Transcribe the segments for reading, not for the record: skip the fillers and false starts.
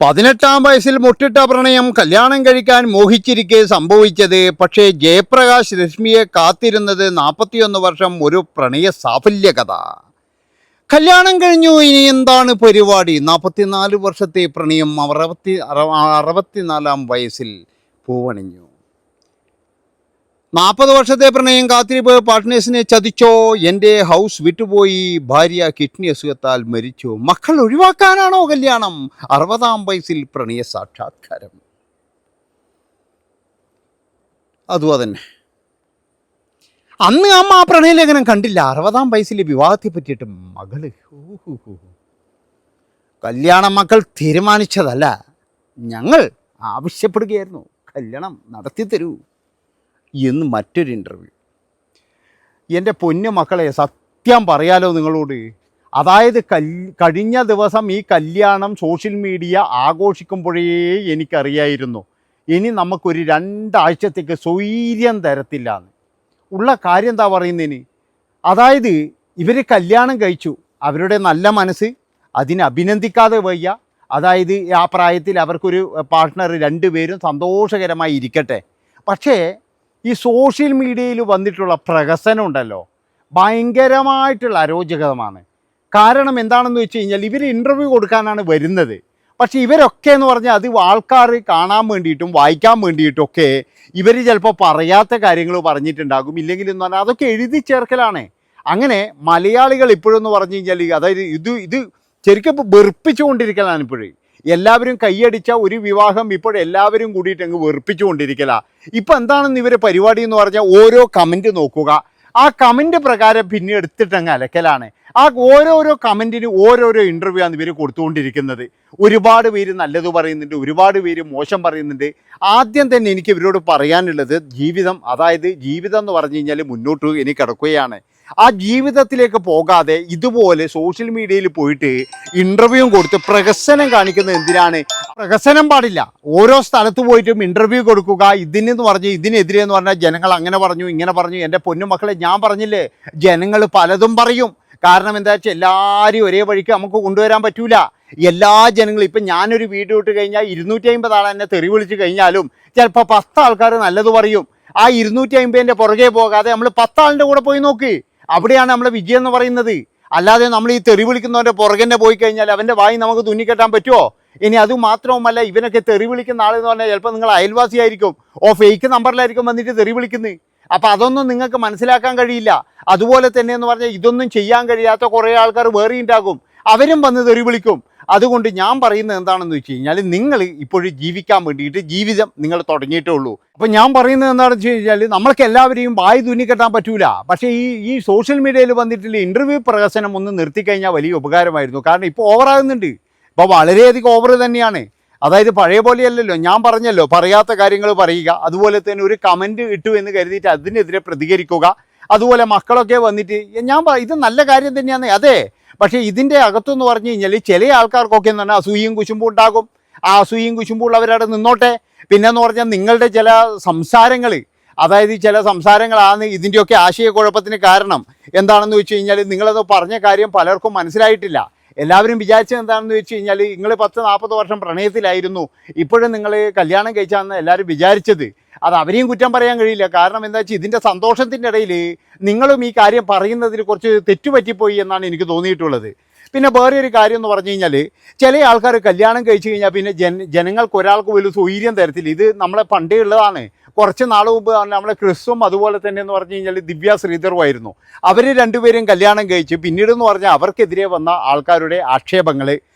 18-ാം വയസ്സിൽ മുട്ടിട്ട പ്രണയം കല്യാണം കഴിക്കാൻ മോഹിച്ചിരിക്കെ സംഭവിച്ചത്. പക്ഷേ ജയപ്രകാശ് രശ്മിയെ കാത്തിരുന്നത് 41 വർഷം, ഒരു പ്രണയ സാഫല്യ കഥ. കല്യാണം കഴിഞ്ഞു, ഇനി എന്താണ് പരിപാടി? 44 വർഷത്തെ പ്രണയം 64-ാം വയസ്സിൽ പൂവണിഞ്ഞു. 40 വർഷത്തെ പ്രണയം കാത്തിരിപ്പ് പാർട്ട്നേഴ്സിനെ ചതിച്ചോ? എൻ്റെ ഹൗസ് വിട്ടുപോയി, ഭാര്യ കിഡ്നി അസുഖത്താൽ മരിച്ചു, മക്കൾ ഒഴിവാക്കാനാണോ കല്യാണം? 60-ാം വയസ്സിൽ പ്രണയ സാക്ഷാത്കാരം. അതുതന്നെ അന്ന് അമ്മ ആ പ്രണയലേഖനം കണ്ടില്ല. 60-ാം വയസ്സിൽ വിവാഹത്തെ പറ്റിയിട്ട് മകള് കല്യാണം മക്കൾ തീരുമാനിച്ചതല്ല, ഞങ്ങൾ ആവശ്യപ്പെടുകയായിരുന്നു, കല്യാണം നടത്തി തരൂ എന്ന് മറ്റൊരു ഇൻ്റർവ്യൂ. എൻ്റെ പൊന്നു മക്കളെ, സത്യം പറയാലോ നിങ്ങളോട്, അതായത് കഴിഞ്ഞ ദിവസം ഈ കല്യാണം സോഷ്യൽ മീഡിയ ആഘോഷിക്കുമ്പോഴേ എനിക്കറിയായിരുന്നു ഇനി നമുക്കൊരു 2 ആഴ്ചത്തേക്ക് സ്വൈര്യം തരത്തില്ല എന്ന്. ഉള്ള കാര്യം എന്താ പറയുന്നതിന്? അതായത് ഇവർ കല്യാണം കഴിച്ചു, അവരുടെ നല്ല മനസ്സ് അതിനെ അഭിനന്ദിക്കാതെ വയ്യ. അതായത് ആ പ്രായത്തിൽ അവർക്കൊരു പാർട്ട്ണർ, 2 പേരും സന്തോഷകരമായി ഇരിക്കട്ടെ. പക്ഷേ ഈ സോഷ്യൽ മീഡിയയിൽ വന്നിട്ടുള്ള പ്രഹസനം ഉണ്ടല്ലോ, ഭയങ്കരമായിട്ടുള്ള അരോചകമാണ്. കാരണം എന്താണെന്ന് വെച്ച് കഴിഞ്ഞാൽ ഇവർ ഇൻ്റർവ്യൂ കൊടുക്കാനാണ് വരുന്നത്. പക്ഷേ ഇവരൊക്കെ എന്ന് പറഞ്ഞാൽ അത് ആൾക്കാർ കാണാൻ വേണ്ടിയിട്ടും വായിക്കാൻ വേണ്ടിയിട്ടൊക്കെ ഇവർ ചിലപ്പോൾ പറയാത്ത കാര്യങ്ങൾ പറഞ്ഞിട്ടുണ്ടാകും. ഇല്ലെങ്കിൽ എന്ന് പറഞ്ഞാൽ അതൊക്കെ എഴുതി ചേർക്കലാണ്. അങ്ങനെ മലയാളികൾ ഇപ്പോഴെന്ന് പറഞ്ഞു കഴിഞ്ഞാൽ അതായത് ഇത് ശരിക്കും വെറുപ്പിച്ചുകൊണ്ടിരിക്കലാണ്. ഇപ്പോഴും എല്ലാവരും കൈയടിച്ച ഒരു വിവാഹം ഇപ്പോഴെല്ലാവരും കൂടിയിട്ട് അങ്ങ് വെറുപ്പിച്ചുകൊണ്ടിരിക്കല. ഇപ്പം എന്താണെന്ന് ഇവരെ പരിപാടി എന്ന് പറഞ്ഞാൽ ഓരോ കമൻറ്റ് നോക്കുക, ആ കമൻറ്റ് പ്രകാരം പിന്നെ എടുത്തിട്ടങ്ങ് അലക്കലാണ്. ആ ഓരോരോ കമൻറ്റിന് ഓരോരോ ഇൻ്റർവ്യൂ ആണ് ഇവർ കൊടുത്തുകൊണ്ടിരിക്കുന്നത്. ഒരുപാട് പേര് നല്ലത് പറയുന്നുണ്ട്, ഒരുപാട് പേര് മോശം പറയുന്നുണ്ട്. ആദ്യം തന്നെ എനിക്ക് ഇവരോട് പറയാനുള്ളത്, ജീവിതം എന്ന് പറഞ്ഞു കഴിഞ്ഞാൽ മുന്നോട്ട് ഇനി കിടക്കുകയാണ്. ആ ജീവിതത്തിലേക്ക് പോകാതെ ഇതുപോലെ സോഷ്യൽ മീഡിയയിൽ പോയിട്ട് ഇൻ്റർവ്യൂ കൊടുത്ത് പ്രഹസനം കാണിക്കുന്നത് എന്തിനാണ്? പ്രഹസനം പാടില്ല. ഓരോ സ്ഥലത്ത് പോയിട്ടും ഇൻ്റർവ്യൂ കൊടുക്കുക. ഇതിനെതിരെ എന്ന് പറഞ്ഞാൽ ജനങ്ങൾ അങ്ങനെ പറഞ്ഞു, ഇങ്ങനെ പറഞ്ഞു. എൻ്റെ പൊന്നുമക്കളെ, ഞാൻ പറഞ്ഞില്ലേ, ജനങ്ങൾ പലതും പറയും. കാരണം എന്താ വെച്ചാൽ എല്ലാവരും ഒരേ വഴിക്ക് നമുക്ക് കൊണ്ടുവരാൻ പറ്റൂല. എല്ലാ ജനങ്ങളും ഇപ്പം ഞാനൊരു വീഡിയോ ഇട്ട് കഴിഞ്ഞാൽ 250 ആൾ എന്നെ തെറി വിളിച്ച് കഴിഞ്ഞാലും ചിലപ്പോൾ 10 ആൾക്കാർ നല്ലത് പറയും. ആ 250ൻ്റെ പുറകെ പോകാതെ നമ്മൾ 10 ആളിൻ്റെ കൂടെ പോയി നോക്ക്. അവിടെയാണ് നമ്മളെ വിജയം എന്ന് പറയുന്നത്. അല്ലാതെ നമ്മൾ ഈ തെറി വിളിക്കുന്നവൻ്റെ പുറകെ പോയി കഴിഞ്ഞാൽ അവൻ്റെ വായി നമുക്ക് തുന്നിക്കെട്ടാൻ പറ്റുമോ? ഇനി അത് മാത്രവുമല്ല, ഇവനൊക്കെ തെറി വിളിക്കുന്ന ആളെന്ന് പറഞ്ഞാൽ ചിലപ്പോൾ നിങ്ങൾ അയൽവാസിയായിരിക്കും, ഫേക്ക് നമ്പറിലായിരിക്കും വന്നിട്ട് തെറി വിളിക്കുന്നത്. അപ്പം അതൊന്നും നിങ്ങൾക്ക് മനസ്സിലാക്കാൻ കഴിയില്ല. അതുപോലെ തന്നെ എന്ന് പറഞ്ഞാൽ ഇതൊന്നും ചെയ്യാൻ കഴിയാത്ത കുറേ ആൾക്കാർ വേറെ ഉണ്ടാകും, അവരും വന്ന് തെറി വിളിക്കും. അതുകൊണ്ട് ഞാൻ പറയുന്നത് എന്താണെന്ന് വെച്ച് കഴിഞ്ഞാൽ, നിങ്ങൾ ഇപ്പോഴും ജീവിക്കാൻ വേണ്ടിയിട്ട് ജീവിതം നിങ്ങൾ തുടങ്ങിയിട്ടേ ഉള്ളൂ. അപ്പോൾ ഞാൻ പറയുന്നത് എന്താണെന്ന് വെച്ച് കഴിഞ്ഞാൽ, നമ്മൾക്ക് എല്ലാവരെയും വായി തുന്നിക്കെട്ടാൻ പറ്റൂല. പക്ഷേ ഈ സോഷ്യൽ മീഡിയയിൽ വന്നിട്ടുള്ള ഇൻ്റർവ്യൂ പ്രഹസനം ഒന്ന് നിർത്തിക്കഴിഞ്ഞാൽ വലിയ ഉപകാരമായിരുന്നു. കാരണം ഇപ്പോൾ ഓവറാകുന്നുണ്ട്, ഇപ്പോൾ വളരെയധികം ഓവർ തന്നെയാണ്. അതായത് പഴയ പോലെയല്ലല്ലോ. ഞാൻ പറഞ്ഞല്ലോ, പറയാത്ത കാര്യങ്ങൾ പറയുക, അതുപോലെ തന്നെ ഒരു കമൻറ്റ് ഇട്ടു എന്ന് കരുതിയിട്ട് അതിനെതിരെ പ്രതികരിക്കുക. അതുപോലെ മക്കളൊക്കെ വന്നിട്ട് ഇത് നല്ല കാര്യം തന്നെയാണ്, അതെ. പക്ഷേ ഇതിൻ്റെ അകത്തെന്ന് പറഞ്ഞു കഴിഞ്ഞാൽ ചില ആൾക്കാർക്കൊക്കെ എന്ന് പറഞ്ഞാൽ അസൂയയും കുശുമ്പും ഉണ്ടാകും. ആ അസൂയയും കുശുമ്പും ഉള്ളവരവിടെ നിന്നോട്ടെ. പിന്നെന്ന് പറഞ്ഞാൽ നിങ്ങളുടെ ചില സംസാരങ്ങൾ, അതായത് ചില സംസാരങ്ങളാണ് ഇതിൻ്റെയൊക്കെ ആശയക്കുഴപ്പത്തിന് കാരണം. എന്താണെന്ന് വെച്ച് കഴിഞ്ഞാൽ, നിങ്ങളത് പറഞ്ഞ കാര്യം പലർക്കും മനസ്സിലായിട്ടില്ല. എല്ലാവരും വിചാരിച്ചത് എന്താണെന്ന് വെച്ച് കഴിഞ്ഞാൽ, നിങ്ങൾ 10-40 വർഷം പ്രണയത്തിലായിരുന്നു, ഇപ്പോഴും നിങ്ങൾ കല്യാണം കഴിച്ചാണെന്ന് എല്ലാവരും വിചാരിച്ചത്. അത് അവരെയും കുറ്റം പറയാൻ കഴിയില്ല. കാരണം എന്താ വെച്ചാൽ ഇതിൻ്റെ സന്തോഷത്തിൻ്റെ ഇടയിൽ നിങ്ങളും ഈ കാര്യം പറയുന്നതിൽ കുറച്ച് തെറ്റുപറ്റിപ്പോയി എന്നാണ് എനിക്ക് തോന്നിയിട്ടുള്ളത്. പിന്നെ വേറെ ഒരു കാര്യം എന്ന് പറഞ്ഞു കഴിഞ്ഞാൽ, ചില ആൾക്കാർ കല്യാണം കഴിച്ചു കഴിഞ്ഞാൽ പിന്നെ ജനങ്ങൾക്ക് ഒരാൾക്ക് വലിയ സ്വൈര്യം തരത്തില്ല. ഇത് നമ്മളെ പണ്ടേ ഉള്ളതാണ്. കുറച്ച് നാൾ മുമ്പ് നമ്മളെ ക്രിസും അതുപോലെ തന്നെ എന്ന് പറഞ്ഞു കഴിഞ്ഞാൽ ദിവ്യ ശ്രീധറുമായിരുന്നു. അവർ 2 പേരും കല്യാണം കഴിച്ച് പിന്നീട് എന്ന് പറഞ്ഞാൽ അവർക്കെതിരെ വന്ന ആൾക്കാരുടെ ആക്ഷേപങ്ങൾ,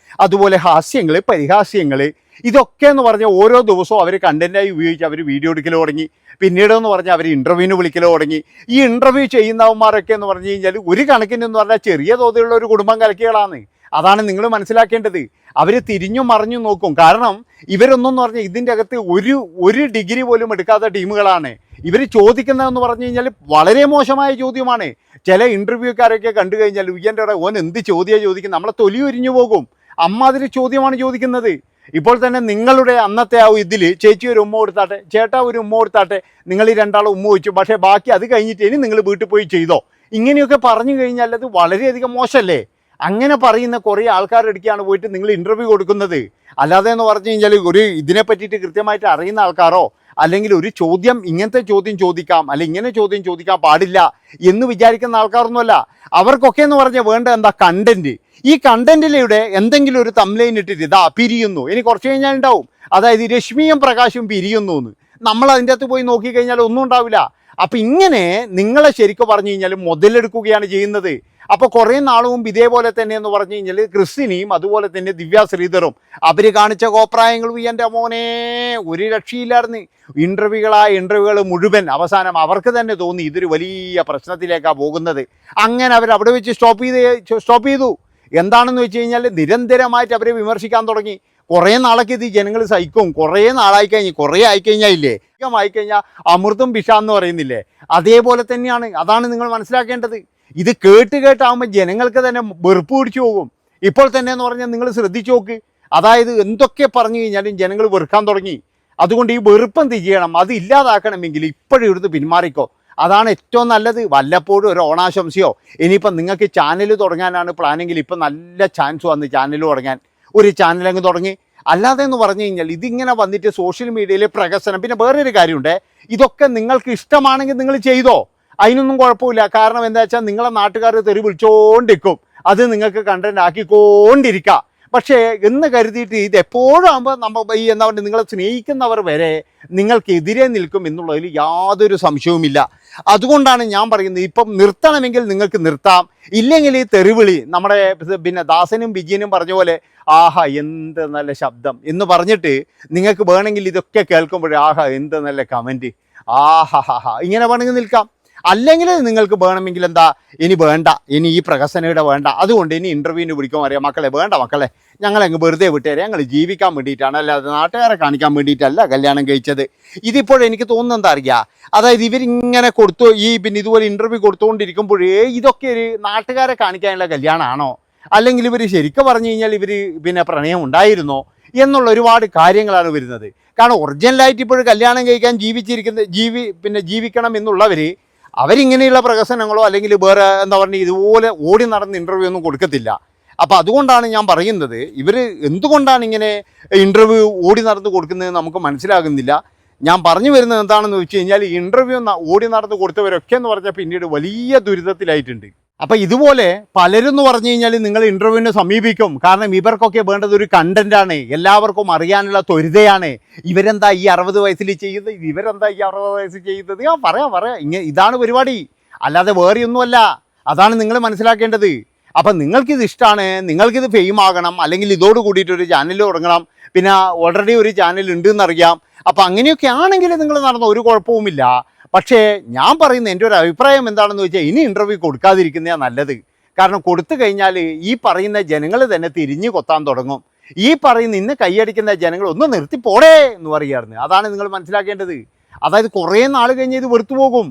അതുപോലെ ഹാസ്യങ്ങൾ, പരിഹാസ്യങ്ങൾ, ഇതൊക്കെ എന്ന് പറഞ്ഞാൽ ഓരോ ദിവസവും അവർ കണ്ടൻറ്റായി ഉപയോഗിച്ച് അവർ വീഡിയോ എടുക്കൽ തുടങ്ങി. പിന്നീട് എന്ന് പറഞ്ഞാൽ അവർ ഇൻ്റർവ്യൂവിന് വിളിക്കൽ തുടങ്ങി. ഈ ഇൻ്റർവ്യൂ ചെയ്യുന്നവന്മാരൊക്കെ എന്ന് പറഞ്ഞു കഴിഞ്ഞാൽ ഒരു കണക്കിന് എന്ന് പറഞ്ഞാൽ ചെറിയ തോതിലുള്ള ഒരു കുടുംബം കലക്കികളാണ്. അതാണ് നിങ്ങൾ മനസ്സിലാക്കേണ്ടത്. അവർ തിരിഞ്ഞും മറിഞ്ഞും നോക്കും. കാരണം ഇവരൊന്നും പറഞ്ഞാൽ ഇതിൻ്റെ അകത്ത് ഒരു ഡിഗ്രി പോലും എടുക്കാത്ത ടീമുകളാണ്. ഇവർ ചോദിക്കുന്നതെന്ന് പറഞ്ഞു കഴിഞ്ഞാൽ വളരെ മോശമായ ചോദ്യമാണ്. ചില ഇൻ്റർവ്യൂക്കാരൊക്കെ കണ്ടു കഴിഞ്ഞാൽ ഉയ്യൻ്റെ ഓൻ എന്ത് ചോദ്യമാണ് ചോദിക്കുന്നത്, നമ്മളെ തൊലി ഉരിഞ്ഞു പോകും. അമ്മാതിരി ചോദ്യമാണ് ചോദിക്കുന്നത്. ഇപ്പോൾ തന്നെ നിങ്ങളുടെ അന്നത്തെ ആ ഇതിൽ ചേച്ചി ഒരു ഉമ്മ കൊടുത്താട്ടെ, ചേട്ടാ ഒരു ഉമ്മ കൊടുത്താട്ടെ, നിങ്ങൾ ഈ 2 ആളും ഉമ്മ വെച്ചു, പക്ഷേ ബാക്കി അത് കഴിഞ്ഞിട്ട് ഇനി നിങ്ങൾ വീട്ടിൽ പോയി ചെയ്തോ, ഇങ്ങനെയൊക്കെ പറഞ്ഞു കഴിഞ്ഞാൽ അത് വളരെയധികം മോശമല്ലേ? അങ്ങനെ പറയുന്ന കുറേ ആൾക്കാരെടുക്കുകയാണ് പോയിട്ട് നിങ്ങൾ ഇൻ്റർവ്യൂ കൊടുക്കുന്നത്. അല്ലാതെ എന്ന് പറഞ്ഞു കഴിഞ്ഞാൽ ഒരു ഇതിനെ പറ്റിയിട്ട് കൃത്യമായിട്ട് അറിയുന്ന ആൾക്കാരോ അല്ലെങ്കിൽ ഒരു ചോദ്യം ഇങ്ങനത്തെ ചോദ്യം ചോദിക്കാം അല്ലെങ്കിൽ ഇങ്ങനെ ചോദ്യം ചോദിക്കാൻ പാടില്ല എന്ന് വിചാരിക്കുന്ന ആൾക്കാരൊന്നുമല്ല. അവർക്കൊക്കെ എന്ന് പറഞ്ഞാൽ വേണ്ട എന്താ കണ്ടൻറ്റ്. ഈ കണ്ടൻറ്റിലൂടെ എന്തെങ്കിലും ഒരു തംബ്ലൈൻ ഇട്ടിട്ട് ഇതാ പിരിയുന്നു, ഇനി കുറച്ച് കഴിഞ്ഞാൽ ഉണ്ടാവും, അതായത് രശ്മിയും പ്രകാശും പിരിയുന്നു എന്ന്. നമ്മൾ അതിൻ്റെ അകത്ത് പോയി നോക്കിക്കഴിഞ്ഞാൽ ഒന്നും ഉണ്ടാവില്ല. അപ്പം ഇങ്ങനെ നിങ്ങളെ ശരിക്കും പറഞ്ഞു കഴിഞ്ഞാൽ മുതലെടുക്കുകയാണ് ചെയ്യുന്നത്. അപ്പോൾ കുറേ നാൾ മുമ്പ് ഇതേപോലെ തന്നെ എന്ന് പറഞ്ഞു കഴിഞ്ഞാൽ ക്രിസ്റ്റിനെയും അതുപോലെ തന്നെ ദിവ്യ ശ്രീധറും അവർ കാണിച്ച കോപ്രായങ്ങളും എൻ്റെ മോനെ ഒരു രക്ഷയില്ലായിരുന്നു. ഇൻ്റർവ്യൂകൾ മുഴുവൻ അവസാനം അവർക്ക് തന്നെ തോന്നി ഇതൊരു വലിയ പ്രശ്നത്തിലേക്കാണ് പോകുന്നത്. അങ്ങനെ അവർ അവിടെ വെച്ച് സ്റ്റോപ്പ് ചെയ്തു. എന്താണെന്ന് വെച്ച് കഴിഞ്ഞാൽ നിരന്തരമായിട്ട് അവരെ വിമർശിക്കാൻ തുടങ്ങി. കുറേ നാളൊക്കെ ഇത് ജനങ്ങൾ സഹിക്കും. കുറേ നാളായിക്കഴിഞ്ഞ് കുറേ ആയിക്കഴിഞ്ഞാൽ ഇല്ലേ ആയിക്കഴിഞ്ഞാൽ അമൃതും വിഷാന്ന് പറയുന്നില്ലേ, അതേപോലെ തന്നെയാണ്. അതാണ് നിങ്ങൾ മനസ്സിലാക്കേണ്ടത്. ഇത് കേട്ടാകുമ്പോൾ ജനങ്ങൾക്ക് തന്നെ വെറുപ്പ് പിടിച്ചു പോകും. ഇപ്പോൾ തന്നെ എന്ന് പറഞ്ഞാൽ നിങ്ങൾ ശ്രദ്ധിച്ചു നോക്ക്, അതായത് എന്തൊക്കെ പറഞ്ഞു കഴിഞ്ഞാലും ജനങ്ങൾ വെറുക്കാൻ തുടങ്ങി. അതുകൊണ്ട് ഈ വെറുപ്പ് എന്ത് ചെയ്യണം, അത് ഇല്ലാതാക്കണമെങ്കിൽ ഇപ്പോഴും ഇവിടുന്ന് പിന്മാറിക്കോ. അതാണ് ഏറ്റവും നല്ലത്. വല്ലപ്പോഴും ഒരു ഓണാശംസയോ ഇനിയിപ്പം നിങ്ങൾക്ക് ചാനൽ തുടങ്ങാനാണ് പ്ലാനെങ്കിൽ ഇപ്പം നല്ല ചാൻസ് വന്ന് ചാനൽ തുടങ്ങാൻ ഒരു ചാനലങ്ങ് തുടങ്ങി. അല്ലാതെ എന്ന് പറഞ്ഞു കഴിഞ്ഞാൽ ഇതിങ്ങനെ വന്നിട്ട് സോഷ്യൽ മീഡിയയിലെ പ്രകസനം. പിന്നെ വേറൊരു കാര്യമുണ്ട്, ഇതൊക്കെ നിങ്ങൾക്ക് ഇഷ്ടമാണെങ്കിൽ നിങ്ങൾ ചെയ്തോ, അതിനൊന്നും കുഴപ്പമില്ല. കാരണം എന്താ വെച്ചാൽ നിങ്ങളെ നാട്ടുകാർ തെറി വിളിച്ചുകൊണ്ടിരിക്കും, അത് നിങ്ങൾക്ക് കണ്ടന്റ് ആക്കിക്കൊണ്ടിരിക്കാം. പക്ഷേ എന്ന് കരുതിയിട്ട് ഇത് എപ്പോഴും ആകുമ്പോൾ നമ്മൾ ഈ എന്താ പറയുക നിങ്ങളെ സ്നേഹിക്കുന്നവർ വരെ നിങ്ങൾക്കെതിരെ നിൽക്കും എന്നുള്ളതിൽ യാതൊരു സംശയവുമില്ല. അതുകൊണ്ടാണ് ഞാൻ പറയുന്നത്, ഇപ്പം നിർത്തണമെങ്കിൽ നിങ്ങൾക്ക് നിർത്താം, ഇല്ലെങ്കിൽ ഈ തെറിവിളി നമ്മുടെ പിന്നെ ദാസനും വിജയനും പറഞ്ഞ പോലെ ആഹാ എന്ത് നല്ല ശബ്ദം എന്ന് പറഞ്ഞിട്ട് നിങ്ങൾക്ക് വേണമെങ്കിൽ ഇതൊക്കെ കേൾക്കുമ്പോഴേ ആഹാ എന്ത് നല്ല കമൻറ്റ്, ആഹാ ഹാ ഹാ ഇങ്ങനെ വേണമെങ്കിൽ നിൽക്കാം. അല്ലെങ്കിൽ നിങ്ങൾക്ക് വേണമെങ്കിൽ എന്താ ഇനി വേണ്ട, ഇനി ഈ പ്രഹസനയുടെ വേണ്ട, അതുകൊണ്ട് ഇനി ഇൻ്റർവ്യൂവിന് വിളിക്കാൻ അറിയാം മക്കളെ, വേണ്ട മക്കളെ ഞങ്ങളങ്ങ് വെറുതെ വിട്ടുതരാം, ഞങ്ങൾ ജീവിക്കാൻ വേണ്ടിയിട്ടാണ്, അല്ലാതെ നാട്ടുകാരെ കാണിക്കാൻ വേണ്ടിയിട്ടല്ല കല്യാണം കഴിച്ചത്. ഇതിപ്പോഴെനിക്ക് തോന്നുന്നത് എന്താ അറിയുക, അതായത് ഇവരിങ്ങനെ പിന്നെ ഇതുപോലെ ഇൻ്റർവ്യൂ കൊടുത്തുകൊണ്ടിരിക്കുമ്പോഴേ ഇതൊക്കെ ഒരു നാട്ടുകാരെ കാണിക്കാനുള്ള കല്യാണമാണോ, അല്ലെങ്കിൽ ഇവർ ശരിക്കും പറഞ്ഞു കഴിഞ്ഞാൽ ഇവർ പിന്നെ പ്രണയം ഉണ്ടായിരുന്നോ എന്നുള്ള ഒരുപാട് കാര്യങ്ങളാണ് വരുന്നത്. കാരണം ഒറിജിനലായിട്ട് ഇപ്പോഴും കല്യാണം കഴിക്കാൻ ജീവിക്കണം എന്നുള്ളവർ അവരിങ്ങനെയുള്ള പ്രഹസനങ്ങളോ അല്ലെങ്കിൽ വേറെ എന്താ പറയുക ഇതുപോലെ ഓടി നടന്ന് ഇൻ്റർവ്യൂ ഒന്നും കൊടുക്കത്തില്ല. അപ്പോൾ അതുകൊണ്ടാണ് ഞാൻ പറയുന്നത്, ഇവർ എന്തുകൊണ്ടാണ് ഇങ്ങനെ ഇൻ്റർവ്യൂ ഓടി നടന്ന് കൊടുക്കുന്നത് നമുക്ക് മനസ്സിലാകുന്നില്ല. ഞാൻ പറഞ്ഞു വരുന്നത് എന്താണെന്ന് വെച്ച് കഴിഞ്ഞാൽ ഇൻ്റർവ്യൂ ഓടി നടന്ന് കൊടുത്തവരൊക്കെ എന്ന് പറഞ്ഞാൽ പിന്നീട് വലിയ ദുരിതത്തിലായിട്ടുണ്ട്. അപ്പോൾ ഇതുപോലെ പലരും എന്ന് പറഞ്ഞു കഴിഞ്ഞാൽ നിങ്ങൾ ഇൻ്റർവ്യൂവിനെ സമീപിക്കും. കാരണം ഇവർക്കൊക്കെ വേണ്ടത് ഒരു കണ്ടൻറ്റാണ്, എല്ലാവർക്കും അറിയാനുള്ള ത്വരിതയാണ്. ഇവരെന്താ ഈ 60 വയസ്സിൽ ചെയ്യുന്നത്, ഇവരെന്താ ഈ 60 വയസ്സിൽ ചെയ്യുന്നത്, പറയാം ഇതാണ് പരിപാടി, അല്ലാതെ വേറെയൊന്നുമല്ല. അതാണ് നിങ്ങൾ മനസ്സിലാക്കേണ്ടത്. അപ്പം നിങ്ങൾക്കിത് ഇഷ്ടമാണ്, നിങ്ങൾക്കിത് ഫെയിം ആകണം, അല്ലെങ്കിൽ ഇതോട് കൂടിയിട്ടൊരു ചാനൽ തുടങ്ങണം, പിന്നെ ഓൾറെഡി ഒരു ചാനൽ ഉണ്ടെന്നറിയാം. അപ്പം അങ്ങനെയൊക്കെ ആണെങ്കിൽ നിങ്ങൾ നടന്ന ഒരു കുഴപ്പവുമില്ല. പക്ഷേ ഞാൻ പറയുന്ന എൻ്റെ ഒരു അഭിപ്രായം എന്താണെന്ന് വെച്ചാൽ ഇനി ഇൻ്റർവ്യൂ കൊടുക്കാതിരിക്കുന്നതാണ് നല്ലത്. കാരണം കൊടുത്തു കഴിഞ്ഞാൽ ഈ പറയുന്ന ജനങ്ങൾ തന്നെ തിരിഞ്ഞു കൊത്താൻ തുടങ്ങും. ഈ പറയുന്ന ഇന്ന് കൈയടിക്കുന്ന ജനങ്ങൾ ഒന്ന് നിർത്തിപ്പോടേ എന്ന് പറയുകയായിരുന്നു. അതാണ് നിങ്ങൾ മനസ്സിലാക്കേണ്ടത്. അതായത് കുറേ നാൾ കഴിഞ്ഞ് ഇത് വെറുത്തു പോകും.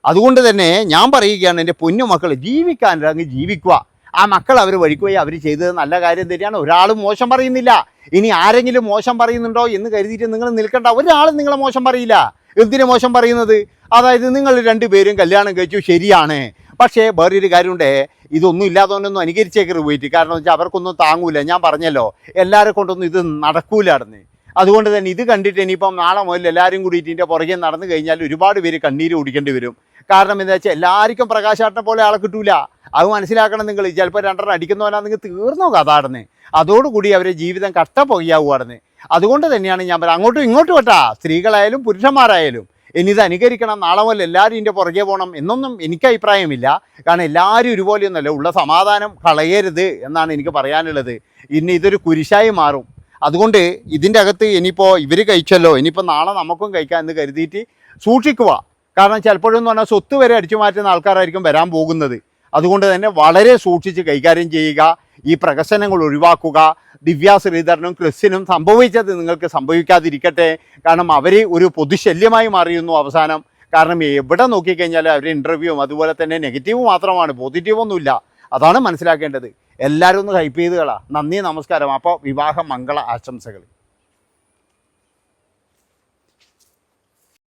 അതുകൊണ്ട് തന്നെ ഞാൻ പറയുകയാണ്, എൻ്റെ പൊന്നു മക്കൾ ജീവിക്കാനങ്ങ് ജീവിക്കുക. ആ മക്കൾ അവർ വഴിക്കുപോയി അവർ ചെയ്തത് നല്ല കാര്യം തന്നെയാണ്, ഒരാളും മോശം പറയുന്നില്ല. ഇനി ആരെങ്കിലും മോശം പറയുന്നുണ്ടോ എന്ന് കരുതിയിട്ട് നിങ്ങൾ നിൽക്കണ്ട. ഒരാളും നിങ്ങളെ മോശം പറയില്ല. എന്തിനു മോശം പറയുന്നത്, അതായത് നിങ്ങൾ രണ്ടുപേരും കല്യാണം കഴിച്ചു ശരിയാണ്, പക്ഷേ വേറൊരു കാര്യമുണ്ട്, ഇതൊന്നും ഇല്ലാത്തവനൊന്നും അനുകരിച്ചേക്കരുത് പോയിട്ട്. കാരണം വെച്ചാൽ അവർക്കൊന്നും താങ്ങൂല. ഞാൻ പറഞ്ഞല്ലോ എല്ലാവരെ കൊണ്ടൊന്നും ഇത് നടക്കൂലായിരുന്നു. അതുകൊണ്ട് തന്നെ ഇത് കണ്ടിട്ട് ഇനിയിപ്പം നാളെ മുതൽ എല്ലാവരും കൂടിയിട്ട് ഇതിൻ്റെ പുറകെ നടന്നു കഴിഞ്ഞാൽ ഒരുപാട് പേര് കണ്ണീര് കുടിക്കേണ്ടി വരും. കാരണം എന്താ വെച്ചാൽ എല്ലാവർക്കും പ്രകാശാട്ടനെ പോലെ ആളെ കിട്ടൂല. അത് മനസ്സിലാക്കണം നിങ്ങൾ. ചിലപ്പോൾ 2 അടിക്കുന്നവനാ നിങ്ങൾ തീർന്നോ കഥാടന്ന്, അതോടുകൂടി അവരെ ജീവിതം കഷ്ടപ്പോയാവുകയാണെന്ന്. അതുകൊണ്ട് തന്നെയാണ് ഞാൻ പറയാം, അങ്ങോട്ടും ഇങ്ങോട്ടും കേട്ടാ, സ്ത്രീകളായാലും പുരുഷന്മാരായാലും ഇനി ഇത് അനുകരിക്കണം, നാളെ മുതൽ എല്ലാവരും ഇതിൻ്റെ പുറകെ പോകണം എന്നൊന്നും എനിക്ക് അഭിപ്രായമില്ല. കാരണം എല്ലാവരും ഒരുപോലെയൊന്നുമല്ല, ഉള്ള സമാധാനം കളയരുത് എന്നാണ് എനിക്ക് പറയാനുള്ളത്. ഇനി ഇതൊരു കുരിശായി മാറും. അതുകൊണ്ട് ഇതിൻ്റെ അകത്ത് ഇനിയിപ്പോൾ ഇവർ കഴിച്ചല്ലോ, ഇനിയിപ്പോൾ നാളെ നമുക്കും കഴിക്കാം എന്ന് കരുതിയിട്ട് സൂക്ഷിക്കുക. കാരണം ചിലപ്പോഴെന്ന് പറഞ്ഞാൽ സ്വത്ത് വരെ അടിച്ചു മാറ്റുന്ന ആൾക്കാരായിരിക്കും വരാൻ പോകുന്നത്. അതുകൊണ്ട് തന്നെ വളരെ സൂക്ഷിച്ച് കൈകാര്യം ചെയ്യുക, ഈ പ്രഹസനങ്ങൾ ഒഴിവാക്കുക. ദിവ്യ ശ്രീധരനും ക്രിസ്റ്റിനും സംഭവിച്ചത് നിങ്ങൾക്ക് സംഭവിക്കാതിരിക്കട്ടെ. കാരണം അവർ ഒരു പൊതുശല്യമായി മാറിയിരുന്നു അവസാനം. കാരണം എവിടെ നോക്കിക്കഴിഞ്ഞാൽ അവർ ഇൻ്റർവ്യൂവും അതുപോലെ തന്നെ നെഗറ്റീവ് മാത്രമാണ്, പോസിറ്റീവൊന്നുമില്ല. അതാണ് മനസ്സിലാക്കേണ്ടത്. എല്ലാവരും ഒന്ന് ഹൈപ്പ് ചെയ്ത് കളാ. നന്ദി, നമസ്കാരം. അപ്പോൾ വിവാഹ മംഗള ആശംസകൾ.